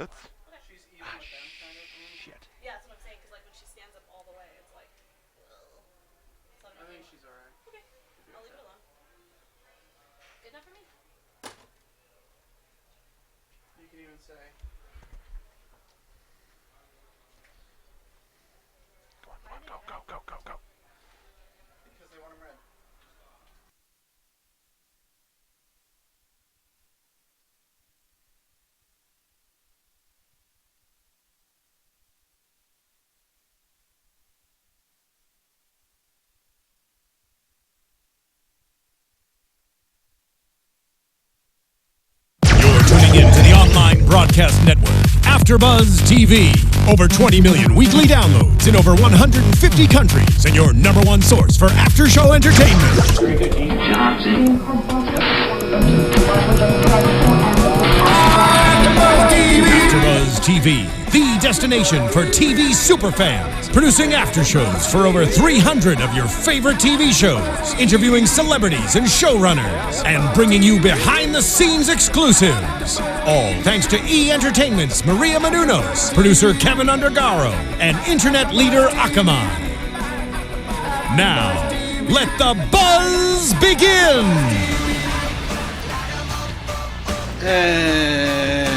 That's... She's even with them, kind of. Shit. Yeah, that's what I'm saying, because like when she stands up all the way, it's like... I think she's alright. Okay, I'll leave it alone. Good enough for me? You can even say... Go. Because they want him red. You're tuning in to the online broadcast network, AfterBuzz TV. Over 20 million weekly downloads in over 150 countries, and your number one source for after-show entertainment. AfterBuzz TV, the destination for TV superfans, producing aftershows for over 300 of your favorite TV shows, interviewing celebrities and showrunners, and bringing you behind-the-scenes exclusives. All thanks to E! Entertainment's Maria Menounos, producer Kevin Undergaro, and internet leader Akamai. Now, let the buzz begin! Hey.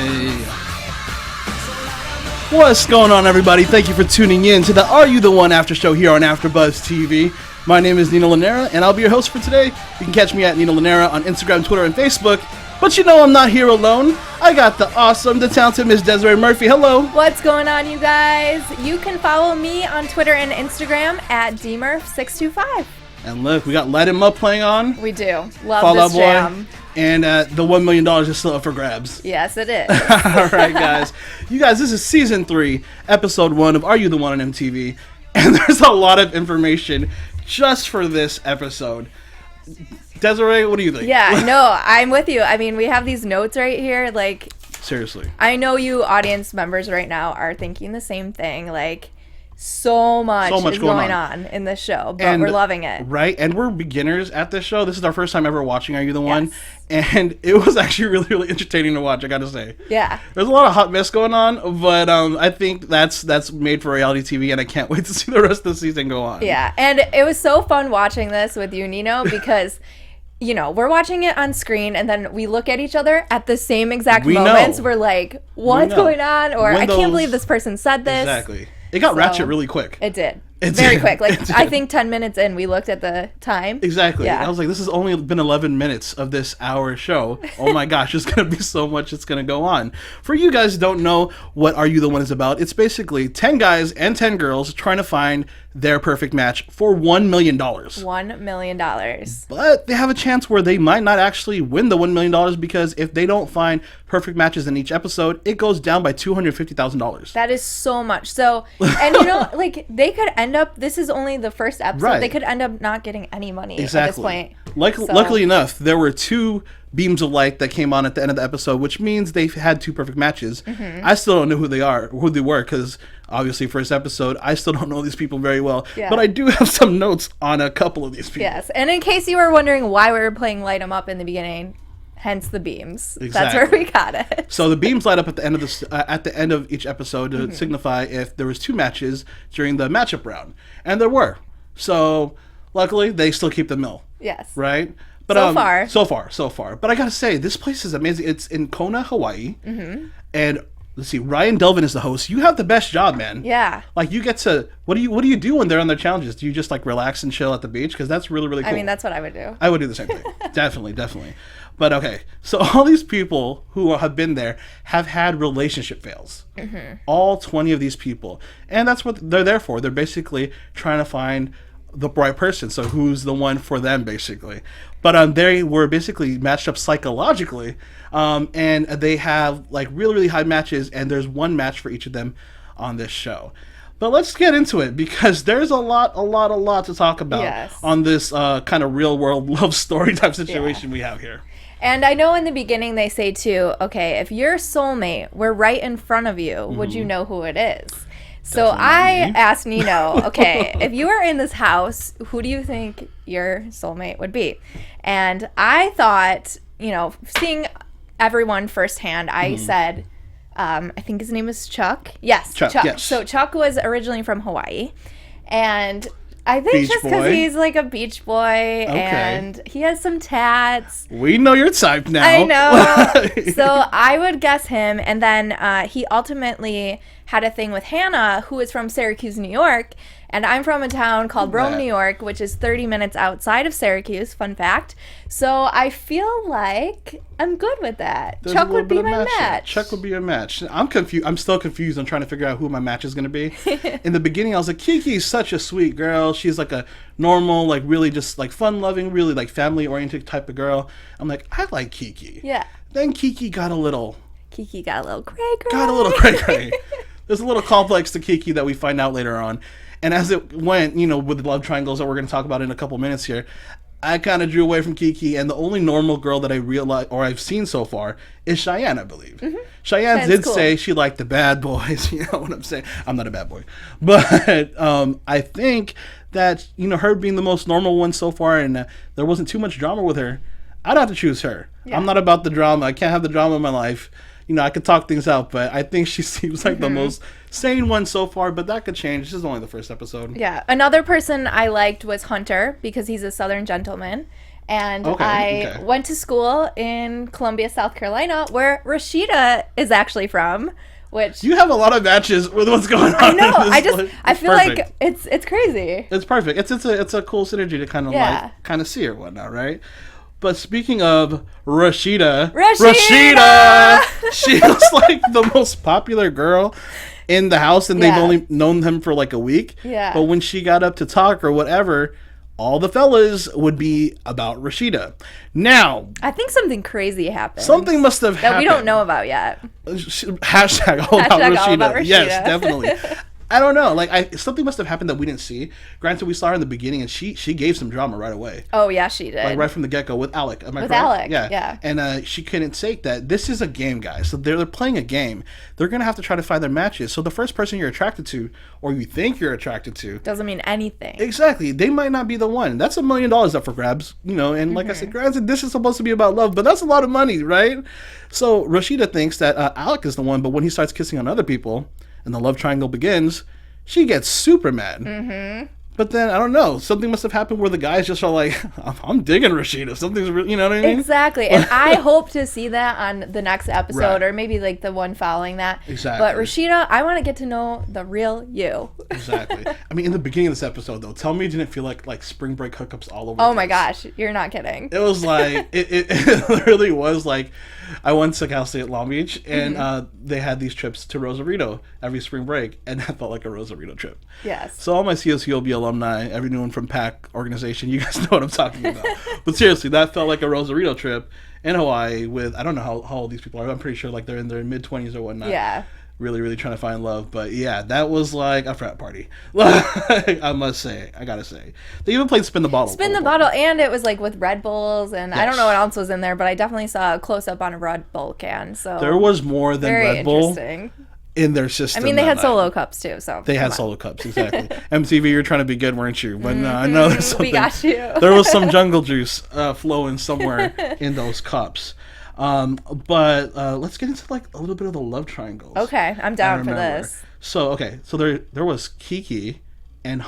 What's going on, everybody? Thank you for tuning in to the Are You the One after show here on AfterBuzz TV. My name is Nino Llanera, and I'll be your host for today. You can catch me at Nino Llanera on Instagram, Twitter, and Facebook. But you know I'm not here alone. I got the awesome, the talented Miss Desiree Murphy. Hello. What's going on, you guys? You can follow me on Twitter and Instagram at dmurph625. And look, we got Light 'Em Up playing on. We do. Love Fall Out this Boy. jam. And the $1 million is still up for grabs. Yes, it is. All right, guys. You guys, this is Season 3, Episode 1 of Are You the One on MTV? And there's a lot of information just for this episode. Desiree, what do you think? Yeah, no, I'm with you. I mean, we have these notes right here. Like, seriously. I know you audience members right now are thinking the same thing. Like, so much is going on in this show, but we're loving it. Right? And we're beginners at this show. This is our first time ever watching Are You the One? Yes. And it was actually really, really entertaining to watch, I gotta say. Yeah. There's a lot of hot mess going on, but I think that's made for reality TV, and I can't wait to see the rest of the season go on. Yeah, and it was so fun watching this with you, Nino, because... You know, we're watching it on screen, and then we look at each other at the same exact moments. We're like, what's going on? Or, I can't believe this person said this. Exactly. It got ratchet really quick. It did. Very quick. Like, I think 10 minutes in, we looked at the time. Exactly. Yeah. I was like, this has only been 11 minutes of this hour show. Oh my gosh, there's going to be so much that's going to go on. For you guys who don't know what Are You the One is about, it's basically 10 guys and 10 girls trying to find their perfect match for $1 million. $1 million. But they have a chance where they might not actually win the $1 million because if they don't find perfect matches in each episode, it goes down by $250,000. That is so much. So, and you know, like, they could end up, this is only the first episode, right. They could end up not getting any money exactly. at this point. Luckily enough, there were 2 beams of light that came on at the end of the episode, which means they've had 2 perfect matches. Mm-hmm. I still don't know who they were, because obviously first episode, I still don't know these people very well. Yeah. But I do have some notes on a couple of these people. Yes, and in case you were wondering why we were playing Light 'Em Up in the beginning, hence the beams. Exactly. That's where we got it. So the beams light up at the end of each episode to signify if there was 2 matches during the matchup round, and there were. So luckily, they still keep the mill. Yes. Right. But so far. But I gotta say, this place is amazing. It's in Kona, Hawaii, and let's see, Ryan Delvin is the host. You have the best job, man. Yeah. Like, you get to what do you do when they're on their challenges? Do you just like relax and chill at the beach? Because that's really, really cool. I mean, that's what I would do. I would do the same thing. Definitely. But okay, so all these people who have been there have had relationship fails. Mm-hmm. All 20 of these people, and that's what they're there for. They're basically trying to find the right person. So who's the one for them, basically. But they were basically matched up psychologically, and they have like really, really high matches, and there's one match for each of them on this show. But let's get into it, because there's a lot to talk about on this kind of real world love story type situation we have here. And I know in the beginning they say too, okay, if your soulmate were right in front of you, would you know who it is? So I asked Nino, okay, if you were in this house, who do you think your soulmate would be? And I thought, you know, seeing everyone firsthand, I said, I think his name is Chuck. Yes, Chuck, yes. So Chuck was originally from Hawaii, and I think Beach just because boy? he's like a beach boy and he has some tats. We know your type now. I know. So I would guess him, and then he ultimately had a thing with Hannah, who is from Syracuse, New York, and I'm from a town called Rome, New York, which is 30 minutes outside of Syracuse, fun fact. So I feel like I'm good with that. There's Chuck a little would be bit of my match there. match. Chuck would be a match. I'm confused. I'm still confused. I'm trying to figure out who my match is going to be. In the beginning, I was like, Kiki's such a sweet girl. She's like a normal, like really just like fun-loving, really like family-oriented type of girl. I'm like, I like Kiki. Yeah. Then Kiki got a little cray-cray. cray-cray. There's a little complex to Kiki that we find out later on. And as it went, you know, with the love triangles that we're going to talk about in a couple minutes here, I kind of drew away from Kiki, and the only normal girl that I realized, or I've seen so far, is Cheyenne, I believe. Mm-hmm. Cheyenne did say she liked the bad boys, you know what I'm saying? I'm not a bad boy. But I think that, you know, her being the most normal one so far, and there wasn't too much drama with her, I'd have to choose her. Yeah. I'm not about the drama. I can't have the drama in my life. You know, I could talk things out, but I think she seems like the most sane one so far, but that could change. This is only the first episode. Yeah. Another person I liked was Hunter, because he's a Southern gentleman. And I went to school in Columbia, South Carolina, where Rashida is actually from. Which you have a lot of matches with what's going on. I know. I feel perfect. Like it's crazy. It's perfect. It's a cool synergy to kind of like see or whatnot, right? But speaking of Rashida, she was like the most popular girl in the house, and they've only known him for like a week. Yeah. But when she got up to talk or whatever, all the fellas would be about Rashida. Now, I think something crazy happened. Something must have happened that we don't know about yet. Hashtag all about Rashida. Yes, definitely. I don't know. Like, something must have happened that we didn't see. Granted, we saw her in the beginning, and she gave some drama right away. Oh, yeah, she did. Like, right from the get-go with Alec. Am I correct? Alec, yeah. And she couldn't take that. This is a game, guys. So they're playing a game. They're going to have to try to find their matches. So the first person you're attracted to, or you think you're attracted to... doesn't mean anything. Exactly. They might not be the one. That's $1 million up for grabs. You know, and like I said, granted, this is supposed to be about love, but that's a lot of money, right? So Rashida thinks that Alec is the one, but when he starts kissing on other people, and the love triangle begins... she gets super mad. Mm-hmm. But then, I don't know, something must have happened where the guys just are like, I'm digging Rashida. Something's really, you know what I mean? Exactly. And I hope to see that on the next episode, or maybe like the one following that. Exactly. But Rashida, I want to get to know the real you. Exactly. I mean, in the beginning of this episode, though, tell me it didn't feel like spring break hookups all over. Oh my gosh, you're not kidding. It was like, it literally was like, I went to Cal State Long Beach, and they had these trips to Rosarito every spring break, and that felt like a Rosarito trip. Yes. So all my CSULB alumni, everyone from PAC organization, you guys know what I'm talking about. But seriously, that felt like a Rosarito trip in Hawaii with, I don't know how old these people are. I'm pretty sure like they're in their mid-20s or whatnot. Yeah. Really, really trying to find love. But yeah, that was like a frat party. I must say. I gotta say. They even played Spin the Bottle. Spin the Bottle, and it was like with Red Bulls, and I don't know what else was in there, but I definitely saw a close-up on a Red Bull can. So there was more than Red Bull interesting. In their system. I mean, they had solo cups too, so they had solo cups, exactly. MTV, you're trying to be good, weren't you? But I know there's something. We got you. There was some jungle juice flowing somewhere in those cups. But let's get into like a little bit of the love triangles. Okay, I'm down for this. So there was Kiki and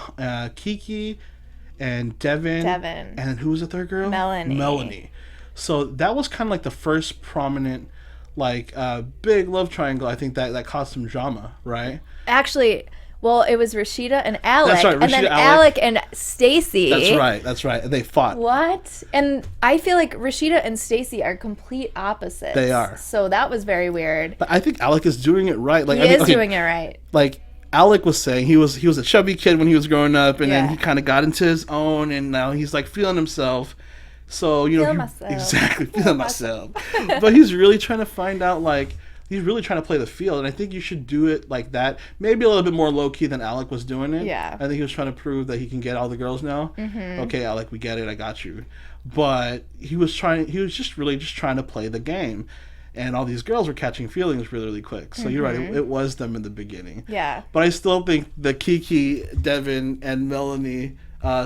Devin, and who was the third girl? Melanie. So that was kind of like the first prominent, like big love triangle. I think that caused some drama, right? Actually, well, it was Rashida and Alec, that's right, and then Alec and Stacy. That's right. They fought. What? And I feel like Rashida and Stacy are complete opposites. They are. So that was very weird. But I think Alec is doing it right. Like he is doing it right. Like Alec was saying, he was a chubby kid when he was growing up, and then he kind of got into his own, and now he's like feeling himself. So feeling myself. But he's really trying to find out, like, he's really trying to play the field, and I think you should do it like that. Maybe a little bit more low key than Alec was doing it. Yeah. I think he was trying to prove that he can get all the girls now. Mm-hmm. Okay, Alec, we get it. I got you. But he was just really trying to play the game. And all these girls were catching feelings really, really quick. So you're right, it was them in the beginning. Yeah. But I still think the Kiki, Devin, and Melanie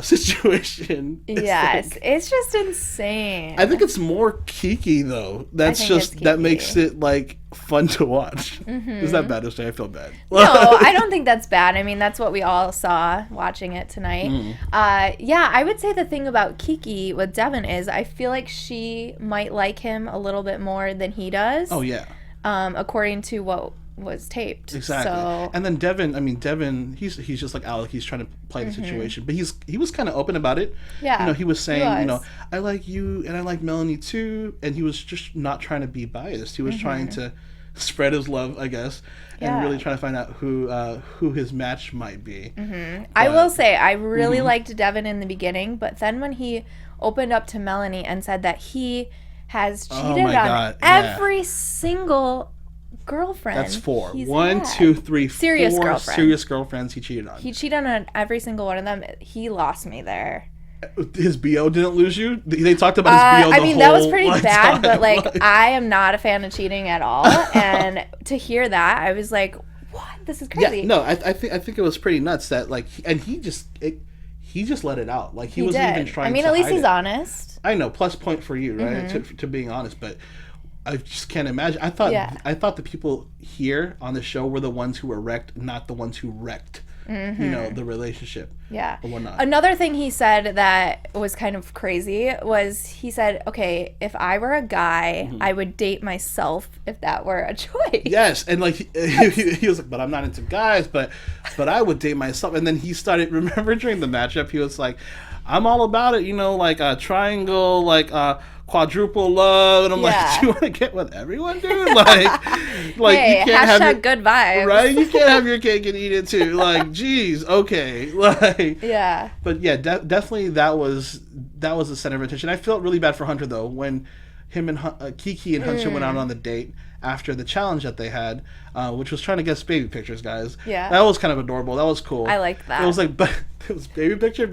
situation. Yes, it's just insane. I think it's more Kiki though. That makes it like fun to watch. Is that bad to say? I feel bad. No, I don't think that's bad. I mean, that's what we all saw watching it tonight. Yeah, I would say the thing about Kiki with Devin is I feel like she might like him a little bit more than he does. Oh yeah. According to what was taped. Exactly. So, and then Devin, he's just like Alec. He's trying to play the situation, but he was kind of open about it. Yeah. You know, he was saying, you know, I like you and I like Melanie too, and he was just not trying to be biased. He was trying to spread his love, I guess, and really trying to find out who his match might be. I will say I really liked Devin in the beginning, but then when he opened up to Melanie and said that he has cheated on every single girlfriend. That's 4. He's 1, had. 2, 3, Serious 4 girlfriend. serious girlfriends he cheated on. He cheated on every single one of them. He lost me there. His BO didn't lose you? They talked about his BO I mean, that was pretty like, bad, time. but like I am not a fan of cheating at all. And to hear that, I was like, what? This is crazy. Yeah, no, I think it was pretty nuts that like, and he just let it out. Like he wasn't even trying to I mean, at least hide he's it. honest. I know, plus point for you, right? To being honest, but I just can't imagine. I thought the people here on the show were the ones who were wrecked, not the ones who wrecked, you know, the relationship. Yeah. Or whatnot. Another thing he said that was kind of crazy was he said, okay, if I were a guy, I would date myself if that were a choice. Yes, and like he was like, but I'm not into guys, but I would date myself. And then he started. Remember during the matchup, he was like, I'm all about it, you know, like a triangle, like quadruple love, and I'm like, do you want to get with everyone, dude? Like hey, you can't have your, good vibes, right? You can't have your cake and eat it too. Like, geez, okay, like, yeah. But yeah, definitely that was the center of attention. I felt really bad for Hunter though when him and Kiki and Hunter went out on the date after the challenge that they had, which was trying to guess baby pictures, guys. Yeah. That was kind of adorable. That was cool. I liked that. It was like, but it was baby picture,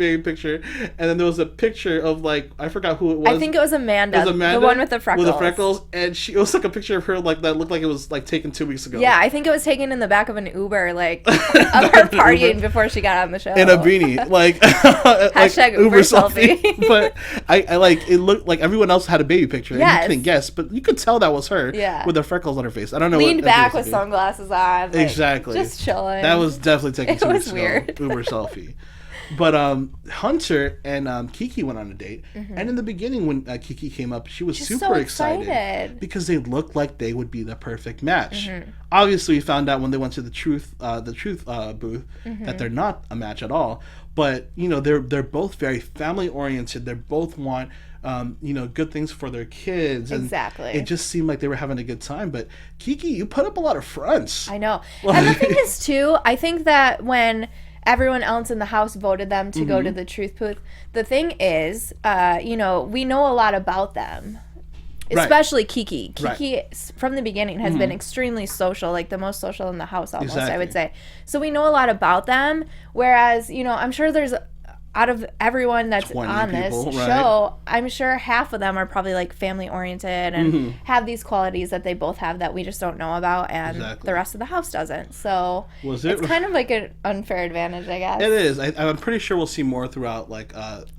and then there was a picture of like, I forgot who it was. I think it was Amanda, the one with the freckles. With the freckles, and it was like a picture of her like that looked like it was like taken 2 weeks ago. Yeah, I think it was taken in the back of an Uber, like of her partying before she got on the show. In a beanie, like hashtag like Uber selfie. But I like it looked like everyone else had a baby picture. Yes. And you couldn't guess, but you could tell that was her. Yeah. With the freckles on her face. I don't know. Leaned back with sunglasses on. Like, exactly. Just chilling. That was definitely taken 2 weeks weird. ago. Uber selfie. But Hunter and Kiki went on a date, and in the beginning when Kiki came up, she was super so excited because they looked like they would be the perfect match. Obviously, we found out when they went to the truth booth that they're not a match at all. But you know, they're both very family oriented. They both want you know, good things for their kids. And exactly. It just seemed like they were having a good time. But Kiki, you put up a lot of fronts. I know. And the thing is, too, I think that when everyone else in the house voted them to go to the truth booth, the thing is, you know, we know a lot about them. Especially Kiki. Kiki, from the beginning, has been extremely social, like the most social in the house almost, I would say. So we know a lot about them. Whereas, you know, I'm sure there's, out of everyone that's on this show, I'm sure half of them are probably like family oriented and have these qualities that they both have that we just don't know about, and the rest of the house doesn't. So it's kind of like an unfair advantage, I guess. It is. I'm pretty sure we'll see more throughout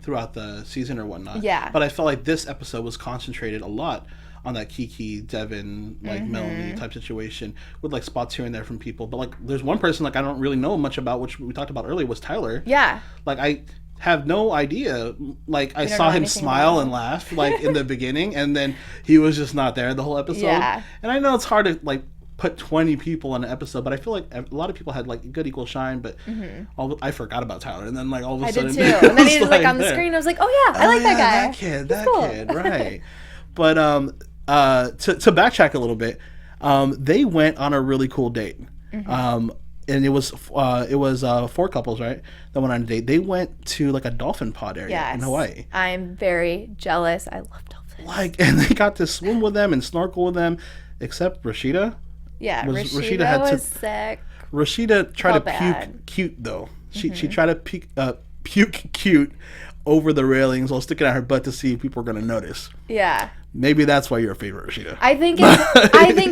throughout the season or whatnot. Yeah. But I felt like this episode was concentrated a lot on that Kiki, Devin, like Melanie type situation with like spots here and there from people. But like there's one person like I don't really know much about, which we talked about earlier, was Tyler. Yeah. Like I have no idea. Like I saw him smile and laugh like in the beginning, and then he was just not there the whole episode. Yeah. And I know it's hard to like put 20 people in an episode, but I feel like a lot of people had like good equal shine, but I forgot about Tyler, and then like all of a sudden I did too. And then he was like on the screen. I was like, oh yeah, I like that guy. That kid, right. But to backtrack a little bit, they went on a really cool date. And it was 4 couples, right, that went on a date. They went to like a dolphin pod area in Hawaii. I'm very jealous. I love dolphins. Like, and they got to swim with them and snorkel with them, except Rashida. Yeah, Rashida was sick. Rashida tried to puke cute though. She tried to puke cute over the railings while sticking out her butt to see if people are going to notice. Yeah. Maybe that's why you're a favorite, Rashida. I think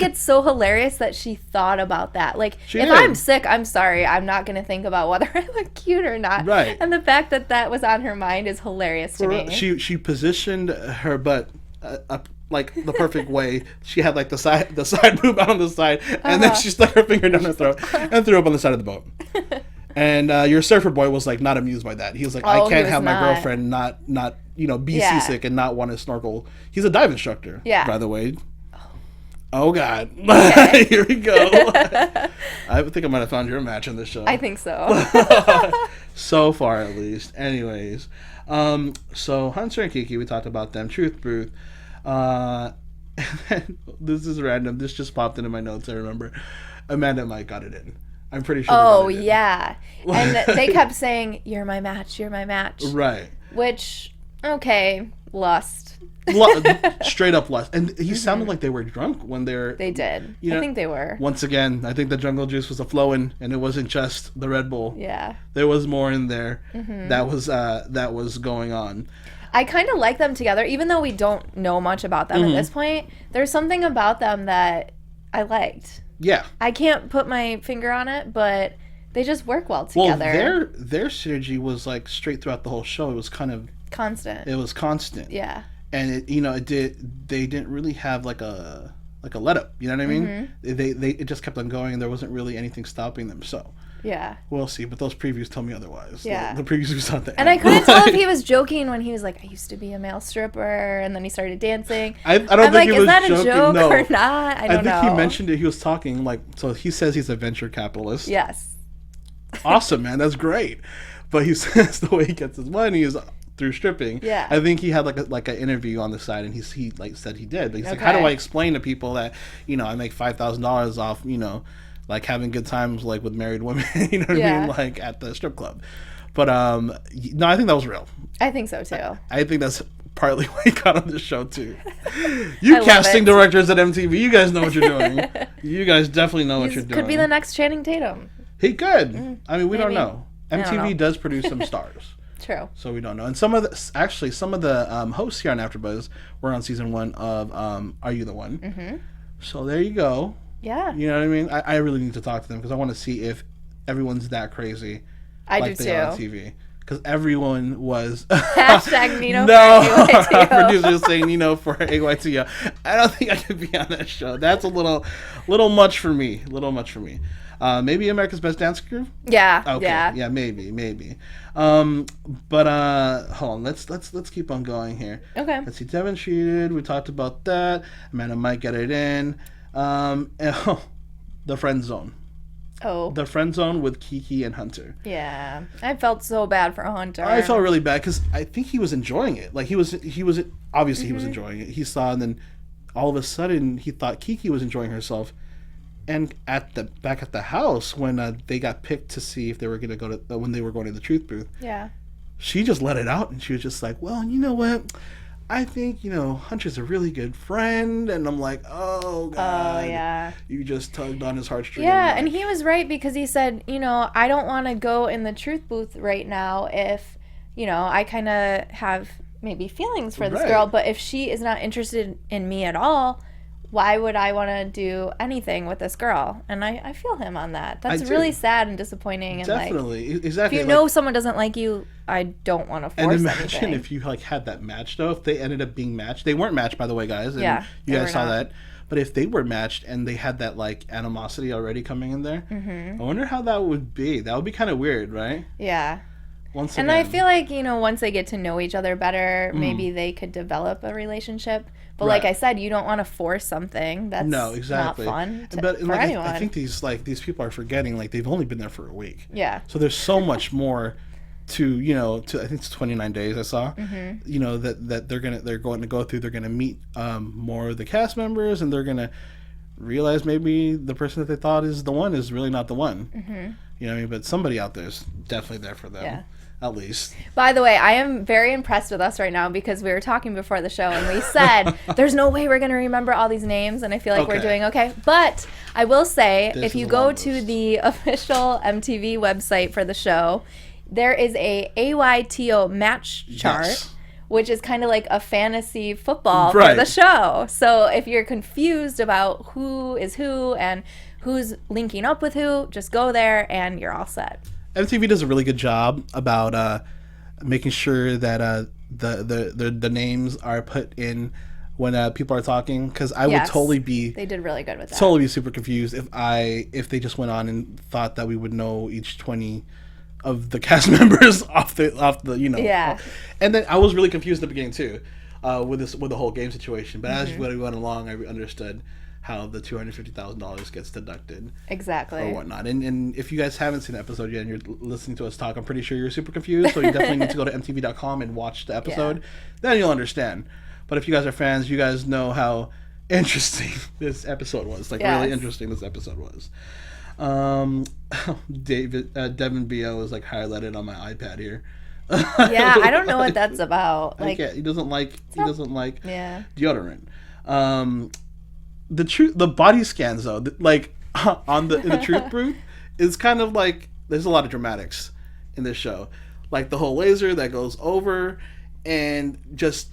it's so hilarious that she thought about that. Like, if I'm sick, I'm sorry. I'm not going to think about whether I look cute or not. Right. And the fact that that was on her mind is hilarious to me. She positioned her butt up like the perfect way. She had like the side boob out on the side, and then she stuck her finger down her throat and threw up on the side of the boat. And your surfer boy was like not amused by that. He was like, I can't have my girlfriend not be seasick and not want to snorkel. He's a dive instructor, by the way. Oh God. Okay. Here we go. I think I might have found your match on this show. I think so. So far, at least. Anyways, so Hunter and Kiki, we talked about them. Truth Booth. This is random. This just popped into my notes. I remember Amanda and Mike got it in. I'm pretty sure. Oh yeah, and they kept saying, "You're my match. You're my match." Right. Which, okay, lust. Straight up lust. And he sounded like they were drunk when They did. I think they were. Once again, I think the jungle juice was flowing, and it wasn't just the Red Bull. Yeah. There was more in there. That was going on. I kind of like them together, even though we don't know much about them at this point. There's something about them that I liked. Yeah. I can't put my finger on it, but they just work well together. Well, their synergy was like straight throughout the whole show. It was kind of constant. It was constant. Yeah. And they didn't really have like a let up. You know what I mean? It just kept on going, and there wasn't really anything stopping them. So yeah, we'll see. But those previews tell me otherwise. Yeah, the previews we saw at the and end. I couldn't tell if he was joking when he was like, "I used to be a male stripper," and then he started dancing. I don't think he was joking. Is that a joke or not? I don't know. I think he mentioned it. He was talking like, so he says he's a venture capitalist. Yes. Awesome, man. That's great. But he says the way he gets his money is through stripping. Yeah. I think he had like an interview on the side, and he like said he did. But he's like, how do I explain to people that I make $5,000 off like having good times like with married women, you know what I mean, like at the strip club. But no, I think that was real. I think so too. I think that's partly why he got on the show too. You casting directors at MTV, you guys know what you're doing. You guys definitely know what you're doing. Could be the next Channing Tatum. He could. I mean, we don't know. MTV does produce some stars. True. So we don't know. And some of the hosts here on AfterBuzz were on season 1 of Are You the One? Mm-hmm. So there you go. Yeah. You know what I mean? I really need to talk to them because I want to see if everyone's that crazy. I like do they too. are on TV. Because everyone was hashtag Nino no, for AYTO. Producers saying Nino for AYTO. I don't think I could be on that show. That's a little much for me. Maybe America's Best Dance Crew. Yeah. Okay. Yeah. Maybe. But hold on. Let's keep on going here. Okay. Let's see. Devin cheated. We talked about that. Amanda might get it in. The friend zone. Oh. The friend zone with Kiki and Hunter. Yeah. I felt so bad for Hunter. I felt really bad because I think he was enjoying it. Like he was obviously he was enjoying it. He saw, and then all of a sudden he thought Kiki was enjoying herself. And back at the house when they got picked to see if they were going to when they were going to the truth booth. Yeah. She just let it out, and she was just like, "Well, you know what? I think Hunter's a really good friend." And I'm like, "Oh God, oh yeah, you just tugged on his heartstrings." Yeah, and he was right because he said, I don't want to go in the truth booth right now if I kind of have maybe feelings for this girl, but if she is not interested in me at all, why would I want to do anything with this girl? And I feel him on that. That's really sad and disappointing. And definitely, exactly. If you know someone doesn't like you, I don't want to force anything. And imagine if you had that match though. If they ended up being matched, they weren't matched, by the way, guys. And you guys saw that. But if they were matched and they had that animosity already coming in there, I wonder how that would be. That would be kind of weird, right? Yeah. Once again. And I feel like once they get to know each other better, maybe they could develop a relationship. But like I said, you don't want to force something. That's not fun for anyone. I think these people are forgetting they've only been there for a week. Yeah. So there's so much more to I think it's 29 days I saw. That they're going to go through. They're going to meet more of the cast members, and they're going to realize maybe the person that they thought is the one is really not the one. You know what I mean? But somebody out there is definitely there for them. Yeah. At least. By the way, I am very impressed with us right now because we were talking before the show and we said there's no way we're going to remember all these names, and I feel like we're doing okay. But I will say, if you go to the official MTV website for the show, there is a AYTO match chart. Yes. Which is kind of like a fantasy football for Right. the show. So if you're confused about who is who and who's linking up with who, just go there and you're all set. MTV does a really good job about making sure that the names are put in when people are talking, because I would totally be They did really good with that. totally be super confused if they just went on and thought that we would know each 20 of the cast members off the Yeah. And then I was really confused at the beginning too, with the whole game situation. But as we went along, I understood how the $250,000 gets deducted Exactly. or whatnot. And if you guys haven't seen the episode yet and you're listening to us talk, I'm pretty sure you're super confused. So you definitely need to go to mtv.com and watch the episode. Then you'll understand. But if you guys are fans, you guys know how interesting this episode was. Like really interesting this episode was. Devin B.O. is like highlighted on my iPad here. Yeah, I don't know what that's about. Like, he doesn't like yeah. deodorant. The body scans though, like in the truth booth, is kind of like there's a lot of dramatics in this show, like the whole laser that goes over, and just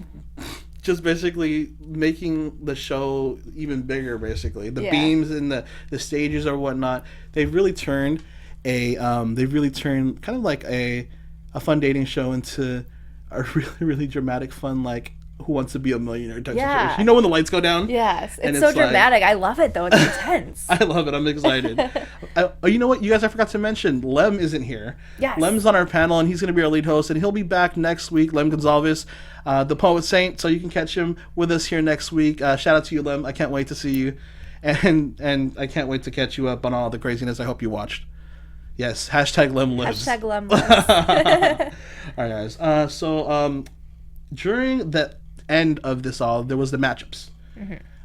basically making the show even bigger. Basically, the beams and the stages or whatnot, they've really turned kind of like a fun dating show into a really, really dramatic, fun, like Who Wants to Be a Millionaire type situation. You know when the lights go down? Yes, And it's so it's like- dramatic. I love it though. It's intense. I love it. I'm excited. You know what? You guys, I forgot to mention, Lem isn't here. Yes. Lem's on our panel, and he's going to be our lead host, and he'll be back next week. Lem Gonzalez, the Poet Saint, so you can catch him with us here next week. Shout out to you, Lem. I can't wait to see you, and I can't wait to catch you up on all the craziness. I hope you watched. Yes, hashtag Lem lives. Hashtag Lem lives. All right, guys. So during the end of this all, there was the matchups.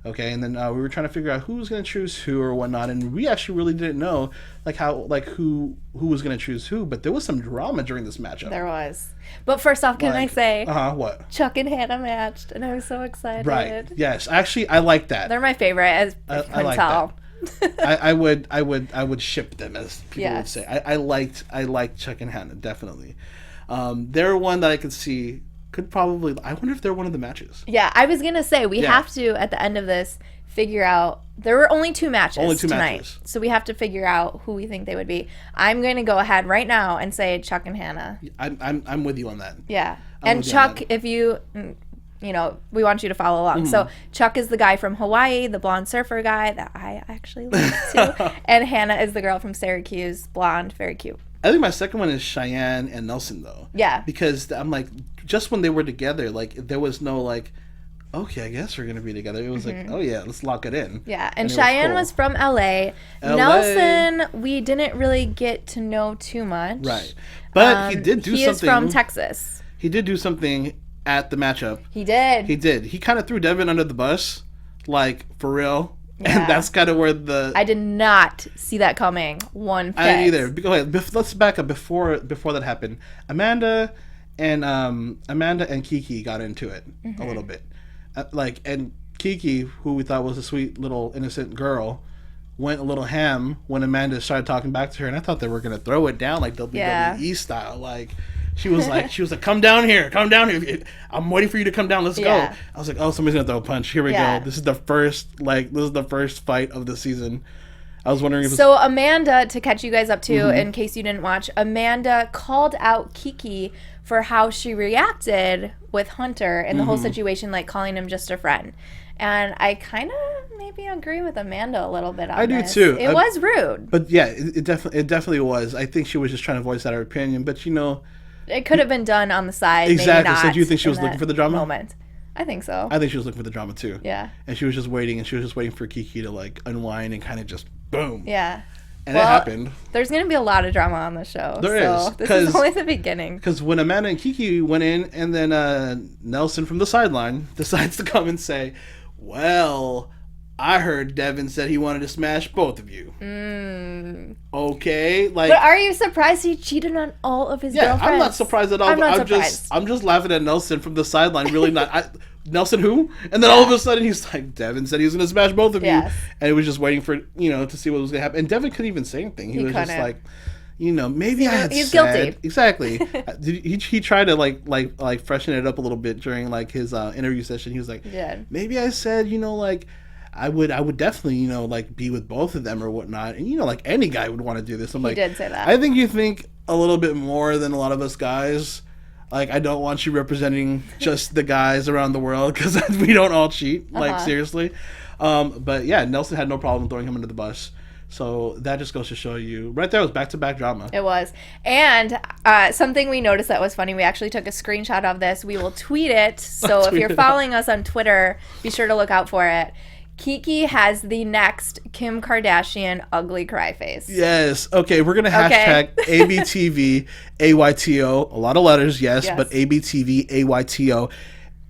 Okay, and then we were trying to figure out who was going to choose who or whatnot, and we actually really didn't know who was going to choose who. But there was some drama during this matchup. There was. But first off, can I say what? Chuck and Hannah matched, and I was so excited. Right. Yes. Actually, I like that. They're my favorite, as you can like tell. I would ship them, as people would say. I liked Chuck and Hannah, definitely. They're one that I could see could probably. I wonder if they're one of the matches. Yeah, I was gonna say we have to at the end of this figure out. There were only two matches tonight, so we have to figure out who we think they would be. I'm going to go ahead right now and say Chuck and Hannah. I'm with you on that. Yeah, and Chuck, if you we want you to follow along. So Chuck is the guy from Hawaii, the blonde surfer guy that I actually like too, and Hannah is the girl from Syracuse, blonde, very cute. I think my second one is Cheyenne and Nelson, though. Yeah. Because I'm like, just when they were together, like, there was no, like, okay, I guess we're going to be together. It was like, oh, yeah, let's lock it in. Yeah, and Cheyenne was from LA. Nelson, we didn't really get to know too much. Right. But he did do something. He is from Texas. He did do something at the matchup. He did. He did. He kind of threw Devin under the bus, like, for real. Yeah. And that's kind of where I did not see that coming. One bit. I didn't either. Go ahead. Let's back up before that happened. Amanda and Kiki got into it a little bit. And Kiki, who we thought was a sweet little innocent girl, went a little ham when Amanda started talking back to her, and I thought they were gonna throw it down like WWE style. Like she was like, come down here. I'm waiting for you to come down. Let's go. I was like, oh, somebody's gonna throw a punch. Here we go. This is the first fight of the season. I was wondering if Amanda, to catch you guys up to, in case you didn't watch, Amanda called out Kiki for how she reacted with Hunter and the whole situation, like calling him just a friend. And I kind of maybe agree with Amanda a little bit on this. I do too. It was rude. But yeah, it definitely was. I think she was just trying to voice out her opinion. But it could have been done on the side. Exactly. Maybe not so do you think she was looking for the drama? Moment. I think so. I think she was looking for the drama too. Yeah. And she was just waiting, for Kiki to like unwind and kind of just boom. Yeah. And it happened. There's going to be a lot of drama on the show. There is. This is only the beginning. Because when Amanda and Kiki went in, and then Nelson from the sideline decides to come and say, well, I heard Devin said he wanted to smash both of you. Okay. Like, but are you surprised he cheated on all of his girlfriends? I'm not surprised at all. I'm not surprised. I'm just laughing at Nelson from the sideline. Really not. Nelson who? And then all of a sudden he's like, Devin said he was going to smash both of you. And it was just waiting for, to see what was going to happen. And Devin couldn't even say anything. He was just like, you know, maybe I had he's said, guilty. Exactly. he tried to like freshen it up a little bit during like his interview session. He was like, maybe I said, you know, like I would definitely, you know, like be with both of them or whatnot. And you know, like any guy would want to do this. I'm like, he did say that. I think you think a little bit more than a lot of us guys. Like, I don't want you representing just the guys around the world because we don't all cheat. Like, seriously. But yeah, Nelson had no problem throwing him under the bus. So that just goes to show you. Right there was back-to-back drama. It was. And something we noticed that was funny, we actually took a screenshot of this. We will tweet it. So if you're following us on Twitter, be sure to look out for it. Kiki has the next Kim Kardashian ugly cry face. Yes. Okay, we're going to hashtag ABTV AYTO. A lot of letters, yes. But ABTV AYTO.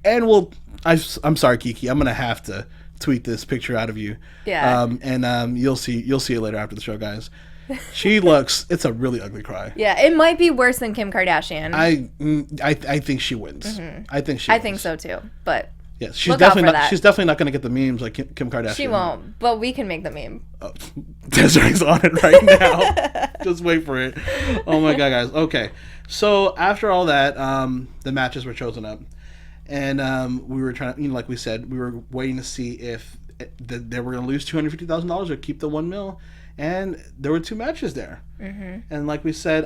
And I'm sorry, Kiki. I'm going to have to tweet this picture out of you. Yeah. And you'll see it later after the show, guys. It's a really ugly cry. Yeah, it might be worse than Kim Kardashian. I think she wins. Mm-hmm. I think so too. But yeah, she's definitely not going to get the memes like Kim Kardashian. She won't, but we can make the meme. Oh, Desiree's on it right now. Just wait for it. Oh my god, guys. Okay, so after all that, the matches were chosen up, and we were trying to, you know, like we said, we were waiting to see if they were going to lose $250,000 or keep the $1 million, and there were two matches there. Mm-hmm. And like we said,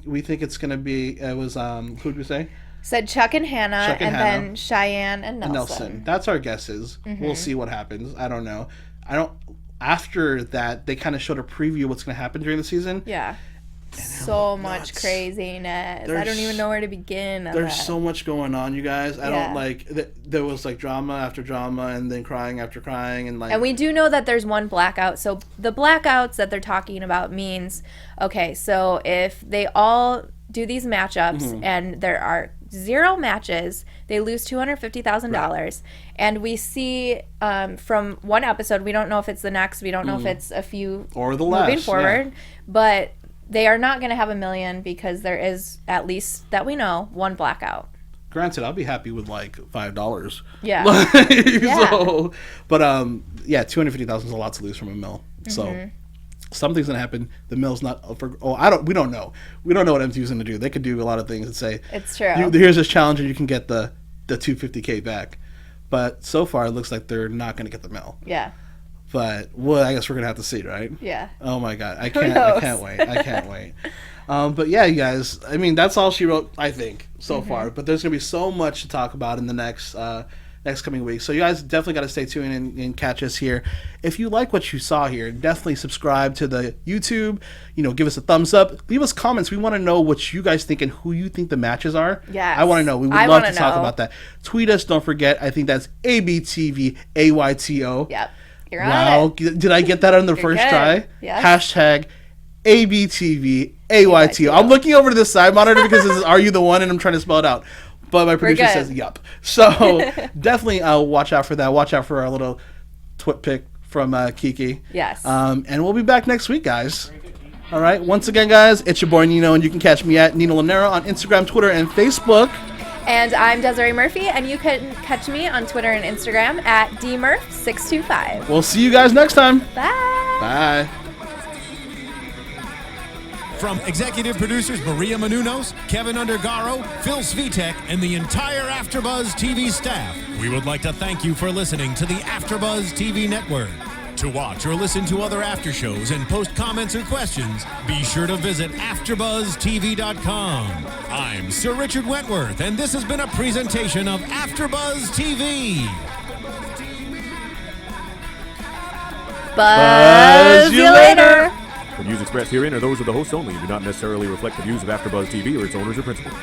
we think it's going to be. It was who did we say? Said Chuck and Hannah, then Cheyenne and Nelson. That's our guesses. Mm-hmm. We'll see what happens. I don't know. After that, they kind of showed a preview of what's going to happen during the season. Yeah. So much craziness. I don't even know where to begin. There's so much going on, you guys. I don't like. There was like drama after drama, and then crying after crying, and like. And we do know that there's one blackout. So the blackouts that they're talking about means, okay, so if they all do these matchups and there are 0 matches, they lose $250,000. And we see from one episode, we don't know if it's the next, we don't know if it's a few or the moving last, forward, but they are not going to have $1 million because there is, at least that we know, one blackout. Granted, I'll be happy with like $5. Yeah. So, but yeah, $250,000 is a lot to lose from $1 million. So. Something's gonna happen. The mill's not up for. We don't know. We don't know what MTV's gonna do. They could do a lot of things and say, it's true. Here's this challenge, and you can get the $250K back. But so far, it looks like they're not gonna get the mill. Yeah. But I guess we're gonna have to see, right? Yeah. Oh my god, I can't wait. But yeah, you guys. I mean, that's all she wrote, I think, so far. But there's gonna be so much to talk about in the next coming week. So you guys definitely got to stay tuned and catch us here. If you like what you saw here, definitely subscribe to the YouTube. You know, give us a thumbs up. Leave us comments. We want to know what you guys think and who you think the matches are. Yes. I want to know. We would love to talk about that. Tweet us. Don't forget. I think that's ABTVAYTO. Yep. You're on it. Did I get that on the first try? Yes. Hashtag ABTVAYTO. I'm looking over to the side monitor because this is Are You the One? And I'm trying to spell it out. But my producer says yup. So definitely watch out for that. Watch out for our little twit pic from Kiki. Yes. And we'll be back next week, guys. All right. Once again, guys, it's your boy Nino, and you can catch me at Nino Llanera on Instagram, Twitter, and Facebook. And I'm Desiree Murphy, and you can catch me on Twitter and Instagram at DMurph625. We'll see you guys next time. Bye. Bye. From executive producers Maria Menounos, Kevin Undergaro, Phil Svitek, and the entire AfterBuzz TV staff, we would like to thank you for listening to the AfterBuzz TV network. To watch or listen to other after shows and post comments or questions, be sure to visit AfterBuzzTV.com. I'm Sir Richard Wentworth, and this has been a presentation of AfterBuzz TV. Buzz you later. The views expressed herein are those of the hosts only and do not necessarily reflect the views of AfterBuzz TV or its owners or principals.